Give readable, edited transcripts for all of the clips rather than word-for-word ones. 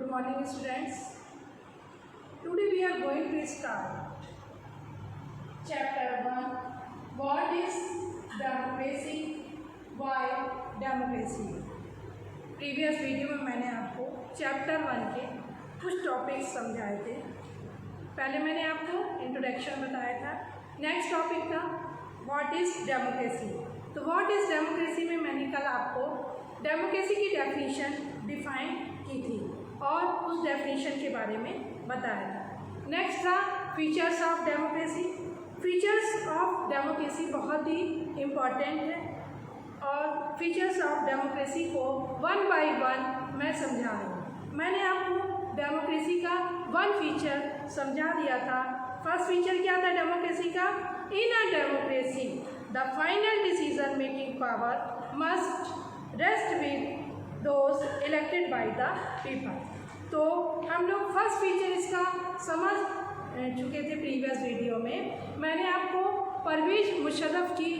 Good morning students. Today we are going to start chapter 1. What is democracy? Why democracy? Previous video में मैंने आपको chapter 1 के कुछ topics समझाए थे। पहले मैंने आपको इंट्रोडक्शन बताया था। नेक्स्ट टॉपिक था व्हाट इज़ डेमोक्रेसी। तो व्हाट इज़ डेमोक्रेसी में मैंने कल आपको डेमोक्रेसी की डेफिनेशन डिफाइन की थी और उस डेफिनेशन के बारे में बताया था। नेक्स्ट था features of democracy. Features of democracy बहुत ही इम्पॉर्टेंट है और फीचर्स ऑफ डेमोक्रेसी को वन बाय वन मैं समझा रही हूँ। मैंने आपको डेमोक्रेसी का वन फीचर समझा दिया था। फर्स्ट फीचर क्या था डेमोक्रेसी का? In a democracy the final decision making power must rest with those elected by the people. तो हम लोग फर्स्ट फीचर इसका समझ चुके थे प्रीवियस वीडियो में। मैंने आपको परवेज मुशर्रफ की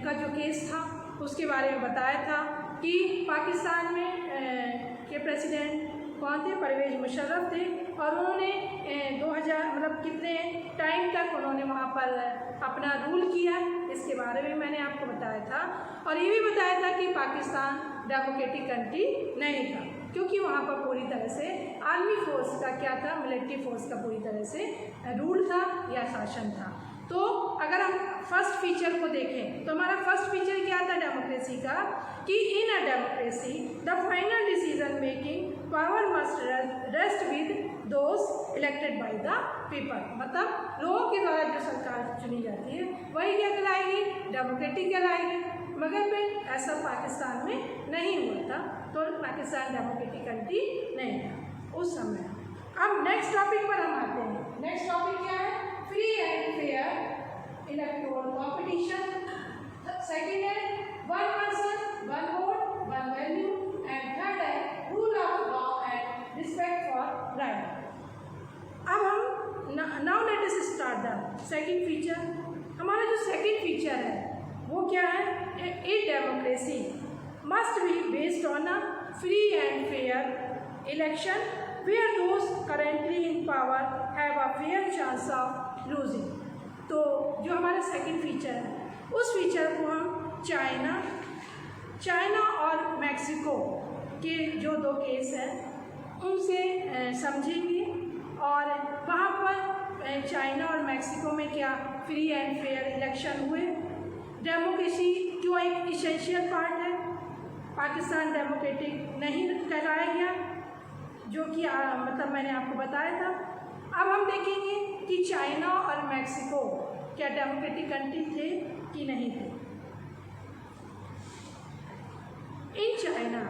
का जो केस था उसके बारे में बताया था कि पाकिस्तान में के प्रेसिडेंट कौन थे? परवेज मुशर्रफ थे और उन्होंने 2000 मतलब कितने टाइम तक उन्होंने वहाँ पर अपना रूल किया, इसके बारे में मैंने आपको बताया था। और ये भी बताया था कि पाकिस्तान डेमोक्रेटिक कंट्री नहीं था क्योंकि वहाँ पर पूरी तरह से आर्मी फोर्स का क्या था, मिलिट्री फोर्स का पूरी तरह से रूल था या शासन था। तो अगर हम फर्स्ट फीचर को देखें तो हमारा फर्स्ट फीचर क्या था डेमोक्रेसी का कि in a democracy the final decision making power must rest with those elected by the people. मतलब लोगों के द्वारा जो सरकार चुनी जाती है वही क्या कहलाएगी? डेमोक्रेटिक कहलाएगी। मगर फिर ऐसा पाकिस्तान में नहीं हुआ था, तो पाकिस्तान डेमोक्रेटिक कंट्री नहीं था उस समय। अब नेक्स्ट टॉपिक पर हम आते हैं। नेक्स्ट टॉपिक क्या है? Free and fair electoral competition. Second है one person one vote one value and third है rule of law and respect for right. अब हम now let us start the second feature. हमारा जो सेकेंड फीचर है वो क्या है? A democracy must be based on a free and fair election where those currently in power have a fair chance of losing. तो जो हमारा second feature है उस फीचर को हम चाइना और मैक्सिको के जो दो केस हैं उनसे समझेंगे और वहाँ पर चाइना और मैक्सिको में क्या फ्री एंड फेयर इलेक्शन हुए। डेमोक्रेसी क्यों एक इसेंशियल पार्ट है, पाकिस्तान डेमोक्रेटिक नहीं कहलाया गया, जो कि मतलब मैंने आपको बताया था। अब हम देखेंगे कि चाइना और मैक्सिको क्या डेमोक्रेटिक कंट्री थे कि नहीं थे। In China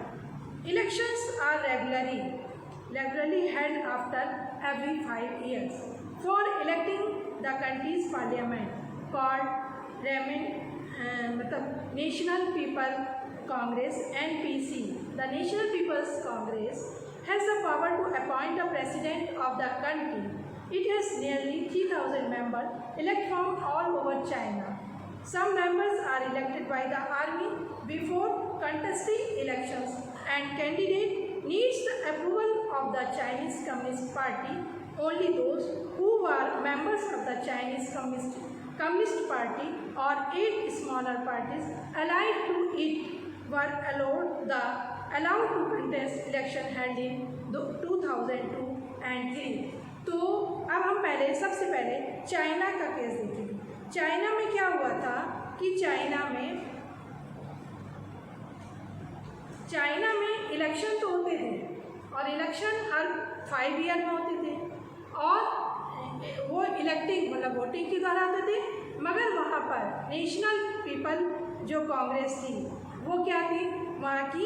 elections are regularly held after every 5 years for electing the country's parliament called मतलब National People Congress NPC। The National People's Congress has the power to appoint the president of the country. It has nearly 3,000 members elected from all over China. Some members are elected by the army before contesting elections, and candidate needs the approval of the Chinese Communist Party. Only those who were members of the Chinese Communist Party or 8 smaller parties allied to it were allowed to contest election held in 2002 and 3। तो अब हम सबसे पहले China का case देखेंगे। China में क्या हुआ था कि चाइना में इलेक्शन तो होते थे और इलेक्शन हर 5 year में होते थे और वो इलेक्टिंग मतलब वोटिंग के द्वारा होते थे। मगर वहाँ पर नेशनल पीपल जो कांग्रेस थी वो क्या थी? वहाँ की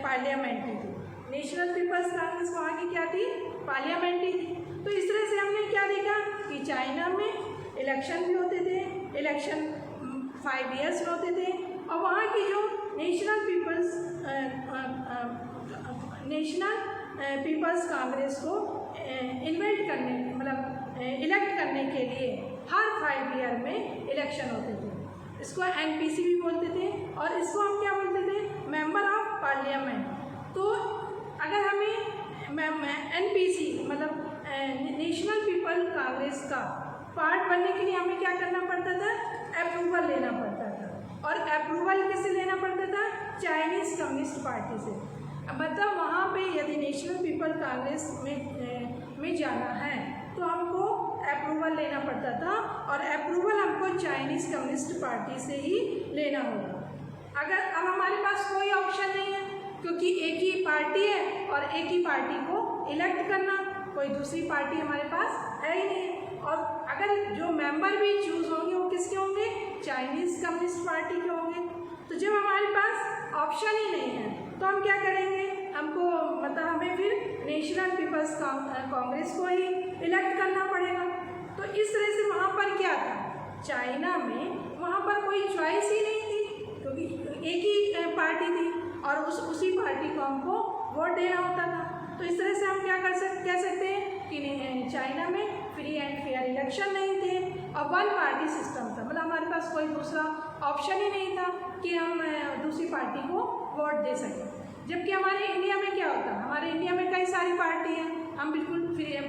पार्लियामेंट्री थी। नेशनल पीपल्स कांग्रेस वहाँ की क्या थी? पार्लियामेंट्री थी। तो इस तरह से हमने क्या देखा कि चाइना में इलेक्शन भी होते थे, इलेक्शन 5 years में होते थे और वहाँ की जो नेशनल पीपल्स कांग्रेस को इलेक्ट करने के लिए हर 5 year में इलेक्शन होते थे। इसको NPC भी बोलते थे और इसको हम क्या बोलते थे? Member of parliament. तो अगर हमें पार्ट बनने के लिए हमें क्या करना पड़ता था, अप्रूवल लेना पड़ता था। और अप्रूवल किससे लेना पड़ता था, चाइनीज़ कम्युनिस्ट पार्टी से। मतलब वहाँ पे यदि नेशनल पीपल कांग्रेस में जाना है तो हमको अप्रूवल लेना पड़ता था, और अप्रूवल हमको चाइनीज़ कम्युनिस्ट पार्टी से ही लेना होगा। अगर अब हमारे पास कोई ऑप्शन नहीं है, क्योंकि एक ही पार्टी है और एक ही पार्टी को इलेक्ट करना, कोई दूसरी पार्टी हमारे पास है ही नहीं है। और अगर जो मेंबर भी चूज़ होंगे वो किसके होंगे, चाइनीज़ कम्युनिस्ट पार्टी के होंगे। तो जब हमारे पास ऑप्शन ही नहीं है तो हम क्या करेंगे, हमको मतलब हमें फिर नेशनल पीपल्स कांग्रेस को ही इलेक्ट करना पड़ेगा। तो इस तरह से वहाँ पर क्या था, चाइना में वहाँ पर कोई चॉइस ही नहीं थी, क्योंकि एक ही पार्टी थी और उसी पार्टी को हमको वोट देना होता था। तो इस तरह से हम क्या कह सकते हैं कि चाइना में फ्री एंड फेयर इलेक्शन नहीं थे और वन पार्टी सिस्टम था। मतलब हमारे पास कोई दूसरा ऑप्शन ही नहीं था कि हम दूसरी पार्टी को वोट दे सकें। जबकि हमारे इंडिया में क्या होता है, हमारे इंडिया में कई सारी पार्टी हैं, हम बिल्कुल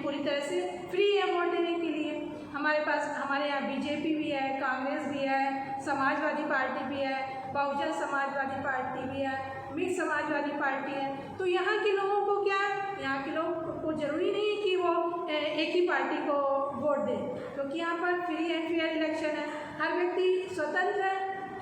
पूरी तरह से फ्री है वोट देने के लिए। हमारे यहाँ बीजेपी भी है, कांग्रेस भी है, समाजवादी पार्टी भी है, बहुजन समाजवादी पार्टी भी है, मिक्स समाजवादी पार्टी है। तो यहाँ के लोगों को क्या है, यहाँ के लोगों को ज़रूरी नहीं है कि वो एक ही पार्टी को वोट दे, क्योंकि यहाँ पर फ्री एंड फेयर इलेक्शन है। हर व्यक्ति स्वतंत्र है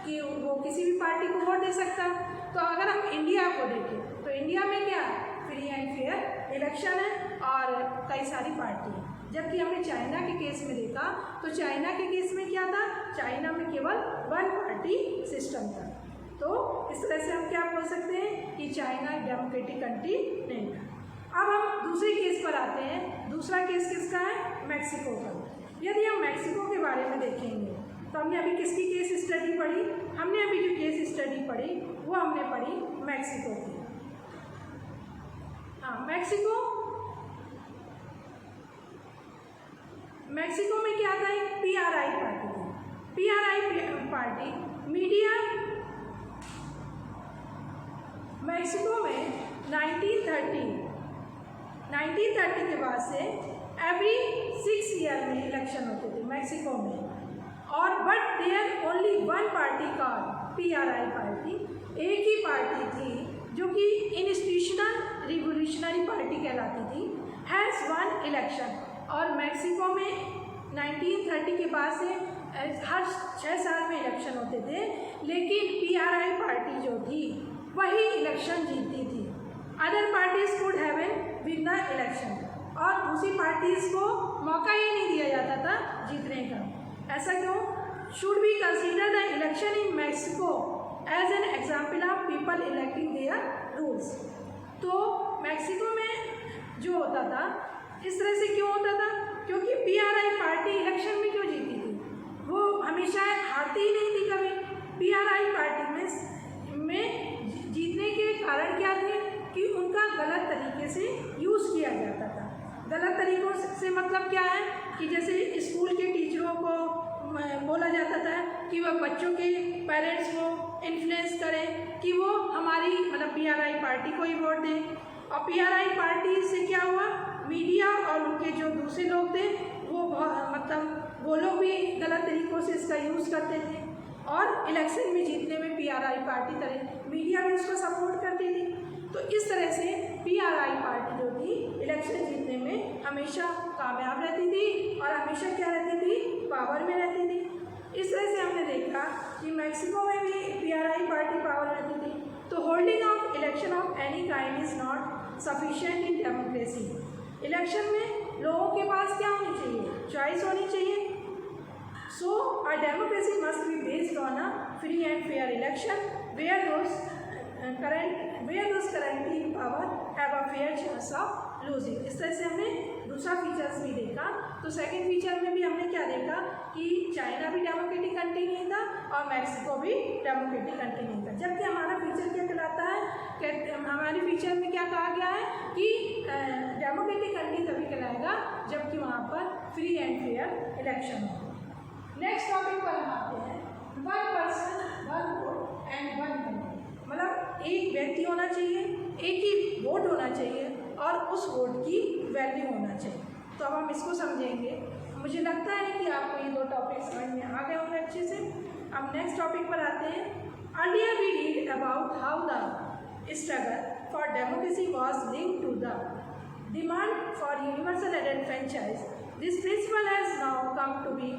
कि वो किसी भी पार्टी को वोट दे सकता है। तो अगर हम इंडिया को देखें तो इंडिया में क्या फ्री एंड फेयर इलेक्शन है और कई सारी पार्टी है। जबकि हमने चाइना के केस में देखा तो चाइना के केस में क्या था, चाइना में केवल वन पार्टी सिस्टम था। तो इस तरह से हम क्या बोल सकते हैं कि चाइना डेमोक्रेटिक कंट्री नहीं था। अब हम दूसरे केस पर आते हैं। दूसरा केस किसका है, मैक्सिको का। यदि हम मैक्सिको के बारे में देखेंगे तो हमने अभी किसकी केस स्टडी पढ़ी, हमने अभी जो केस स्टडी पढ़ी वो हमने पढ़ी मैक्सिको की। हाँ, मैक्सिको में क्या था, एक PRI पार्टी थी। PRI पार्टी मीडिया मैक्सिको में 1930 के बाद से एवरी 6 ईयर में इलेक्शन होते थे मैक्सिको में। और but there only one party का PRI पार्टी, एक ही पार्टी थी जो कि इंस्टीट्यूशनल रिवोल्यूशनरी पार्टी कहलाती थी, हैज़ वन इलेक्शन। और मैक्सिको में 1930 के बाद से हर 6 साल में इलेक्शन होते थे, लेकिन PRI पार्टी जो थी वही इलेक्शन जीतती थी। Other parties could have win the election, और दूसरी पार्टीज़ को मौका ही नहीं दिया जाता था जीतने का। ऐसा क्यों? Should be consider the election in Mexico as an example of people electing their rules. तो मैक्सिको में जो होता था इस तरह से क्यों होता था, क्योंकि PRI पार्टी इलेक्शन में क्यों जीती थी, वो हमेशा हारती ही नहीं थी कभी। PRI पार्टी में जीतने के कारण क्या थे कि उनका गलत तरीके से यूज़ किया जाता था। गलत तरीक़ों से मतलब क्या है कि जैसे स्कूल के टीचरों को बोला जाता था कि वह बच्चों के पेरेंट्स को इन्फ्लुएंस करें कि वो हमारी मतलब PRI पार्टी को ही वोट दें। और PRI पार्टी से क्या हुआ, मीडिया और उनके जो दूसरे लोग थे वो लोग भी गलत तरीक़ों से इसका यूज़ करते थे, और इलेक्शन में जीतने में PRI पार्टी तरह मीडिया भी उसको सपोर्ट करती थी। तो इस तरह से PRI पार्टी जो थी इलेक्शन जीतने में हमेशा कामयाब रहती थी और हमेशा क्या रहती थी, पावर में रहती थी। इस तरह से हमने देखा कि मैक्सिको में भी PRI पार्टी पावर रहती थी। तो holding of election of any kind is not sufficient in democracy. Election में लोगों के पास क्या होनी चाहिए, चॉइस होनी चाहिए। So a democracy must be based on a free and fair election where those currently in power have a fair chance of losing. इस तरह से हमने दूसरा फीचर्स भी देखा। तो सेकंड फीचर में भी हमने क्या देखा कि चाइना भी डेमोक्रेटिक कंट्री नहीं था और मैक्सिको भी डेमोक्रेटिक कंट्री नहीं था। जबकि हमारा फीचर क्या कहलाता है, कि हमारे फीचर में क्या कहा गया है कि डेमोक्रेटिक कंट्री तभी कहलाएगा जबकि वहाँ पर फ्री एंड फेयर इलेक्शन हो। नेक्स्ट टॉपिक पर हम आते हैं, one person one vote and one vote. मतलब एक व्यक्ति होना चाहिए, एक ही वोट होना चाहिए और उस वोट की वैल्यू होना चाहिए। तो अब हम इसको समझेंगे। मुझे लगता है कि आपको ये 2 टॉपिक समझ में आ गए होंगे अच्छे से। अब नेक्स्ट टॉपिक पर आते हैं। Earlier we read about how the struggle for democracy was linked to the demand for universal एडेड franchise. This principle has now come to be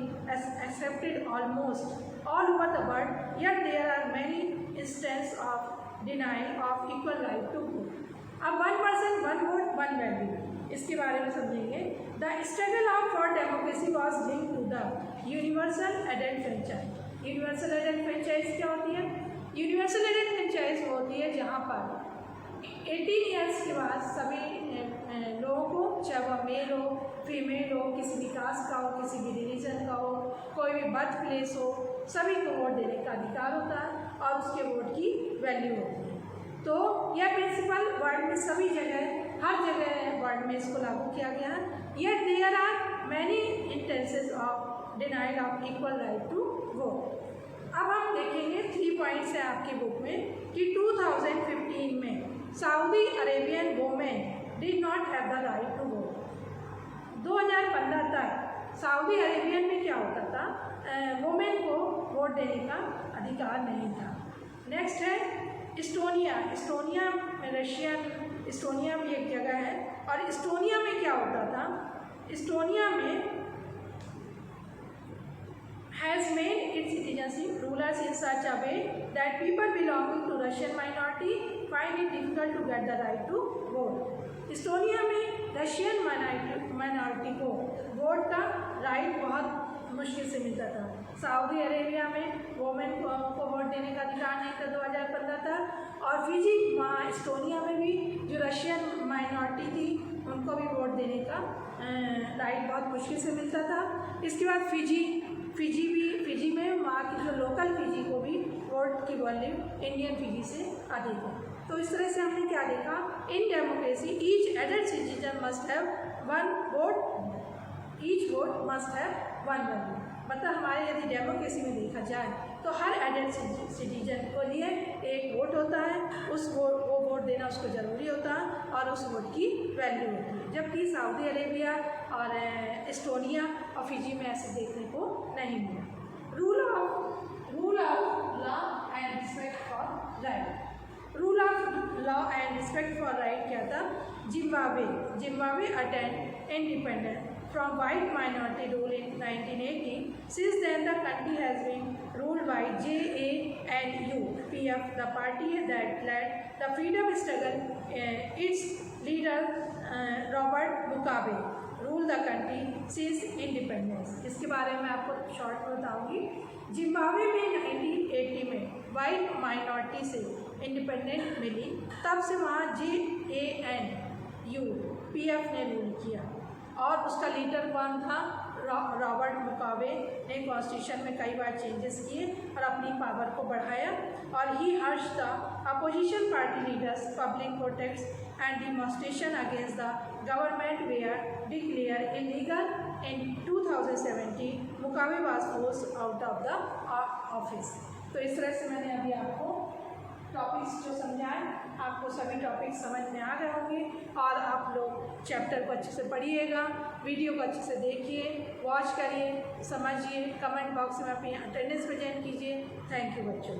accepted almost all over the world, yet there are many instances of denial of equal right to vote. अब 1 person 1 vote 1 value, इसके बारे में समझेंगे। The struggle for democracy was linked to the universal adult franchise. Universal adult franchise क्या होती है? Universal adult franchise वो होती है जहाँ पर 18 ईयर्स के बाद सभी लोगों को, चाहे वह मेल हो फीमेल हो, किसी भी कास्ट का हो, किसी भी रिलीजन का हो, कोई भी बर्थ प्लेस हो, सभी को वोट देने का अधिकार होता है और उसके वोट की वैल्यू होती है। तो यह प्रिंसिपल वर्ल्ड में सभी जगह, हर जगह वर्ल्ड में इसको लागू किया गया है। Yet there are many instances of denial of equal right to vote. अब हम देखेंगे 3 पॉइंट्स हैं आपकी बुक में कि 2015 में Saudi Arabian women did not have the right to vote. 2015 तक सऊदी अरेबियन में क्या होता था, वोमेन को वोट देने का अधिकार नहीं था। नेक्स्ट है इस्टोनिया। इस्टोनिया में रशियन, इस्टोनिया भी एक जगह है, और इस्टोनिया में क्या होता था, इस्टोनिया में has made its citizenship rulers in such a way that people belonging to Russian minority find it difficult to get the right to vote. Estonia में रशियन माइनॉरिटी को वोट का राइट बहुत मुश्किल से मिलता था। सऊदी अरेबिया में women को वोट देने का अधिकार नहीं था 2015 तक, और फिजी, वहाँ इस्टोनिया में भी जो रशियन माइनॉरिटी थी उनको भी वोट देने का राइट बहुत मुश्किल से मिलता था। इसके बाद फिजी में वहाँ की जो लोकल फिजी को भी वोट की वैल्यू इंडियन फिजी से अधिक है। तो इस तरह से हमने क्या देखा, in democracy each adult citizen must have 1 vote, each vote must have 1 value. मतलब हमारे यदि डेमोक्रेसी में देखा जाए तो हर एडल्ट सिटीजन को लिए एक वोट होता है, वो वोट देना उसको ज़रूरी होता है और उस वोट की वैल्यू होती है। जबकि सऊदी अरेबिया और इस्टोनिया और फिजी में ऐसे देखने को नहीं मिला। Rule of law and respect for right. Rule of law and respect for right क्या था, Zimbabwe attend independent from white minority rule in 1980. Since then the country has been ruled by JANU-PF, the party that led the freedom struggle. Its leader Robert Mugabe ruled the country since independence. इसके बारे में आपको short में बताऊंगी। Zimbabwe में 1980 में white minority से independent मिली, तब से वहाँ JANU-PF ने रूल किया और उसका लीडर कौन था, रॉबर्ट मुगाबे ने कॉन्स्टिट्यूशन में कई बार चेंजेस किए और अपनी पावर को बढ़ाया। और he harassed the opposition party leaders public protest and demonstration against the government were declared illegal in 2017। Mugabe was forced out of the office. तो इस तरह से मैंने अभी आपको टॉपिक्स जो समझाएं, आपको सभी टॉपिक्स समझ में आ गए होंगे और आप लोग चैप्टर को अच्छे से पढ़िएगा, वीडियो को अच्छे से देखिए, वॉच करिए, समझिए, कमेंट बॉक्स में अपनी अटेंडेंस प्रेजेंट कीजिए। थैंक यू बच्चों।